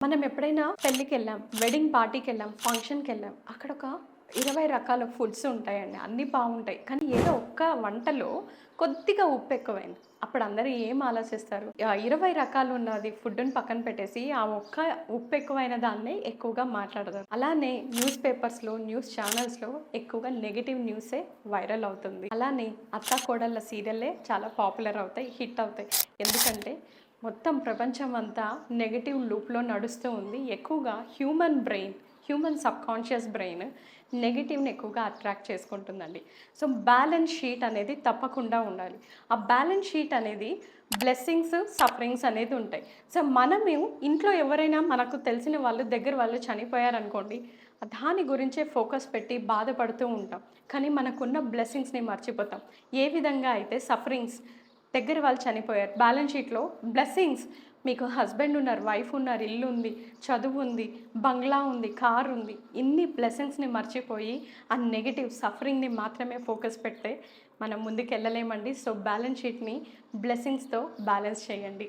మనం ఎప్పుడైనా పెళ్ళికెళ్ళాం, వెడ్డింగ్ పార్టీకెళ్ళాం, ఫంక్షన్‌కెళ్ళాం. అక్కడొక 20 రకాల ఫుడ్స్ ఉంటాయండి. అన్నీ బావుంటాయి. కానీ ఏదో ఒక్క వంటలో కొద్దిగా ఉప్పు ఎక్కువైంది. అప్పుడు అందరూ ఏం ఆలోచిస్తారు? 20 రకాలు ఉన్నది ఫుడ్‌ని పక్కన పెట్టేసి, ఆ ఒక్క ఉప్పు ఎక్కువైన దాన్నే ఎక్కువగా మాట్లాడతారు. అలానే న్యూస్ పేపర్స్‌లో, న్యూస్ ఛానల్స్‌లో ఎక్కువగా నెగెటివ్ న్యూసే వైరల్ అవుతుంది. అలానే అత్తాకోడళ్ళ సీరియల్లే చాలా పాపులర్ అవుతాయి, హిట్ అవుతాయి. ఎందుకంటే మొత్తం ప్రపంచం అంతా నెగెటివ్ లూప్‌లో నడుస్తూ ఉంది. ఎక్కువగా హ్యూమన్ సబ్‌కాన్షియస్ బ్రెయిన్ నెగెటివ్‌ని ఎక్కువగా అట్రాక్ట్ చేసుకుంటుందండి. సో, బ్యాలెన్స్ షీట్ అనేది తప్పకుండా ఉండాలి. ఆ బ్యాలెన్స్ షీట్ అనేది బ్లెస్సింగ్స్, సఫరింగ్స్ అనేది ఉంటాయి. సో, మనము ఇంట్లో ఎవరైనా మనకు తెలిసిన వాళ్ళు, దగ్గర వాళ్ళు చనిపోయారనుకోండి, దాని గురించే ఫోకస్ పెట్టి బాధపడుతూ ఉంటాం. కానీ మనకున్న బ్లెస్సింగ్స్‌ని మర్చిపోతాం. ఏ విధంగా అయితే సఫరింగ్స్ దగ్గర వాళ్ళు చనిపోయారు. బ్యాలెన్స్ షీట్‌లో బ్లెస్సింగ్స్ మీకు హస్బెండ్ ఉన్నారు, వైఫ్ ఉన్నారు, ఇల్లుంది, చదువుంది, బంగ్లా ఉంది, కారుంది. ఇన్ని బ్లెస్సింగ్స్‌ని మర్చిపోయి ఆ నెగెటివ్ సఫరింగ్‌ని మాత్రమే ఫోకస్ పెడితే మనం ముందుకెళ్ళలేమండి. సో, బ్యాలెన్స్ షీట్‌ని బ్లెస్సింగ్స్‌తో బ్యాలెన్స్ చేయండి.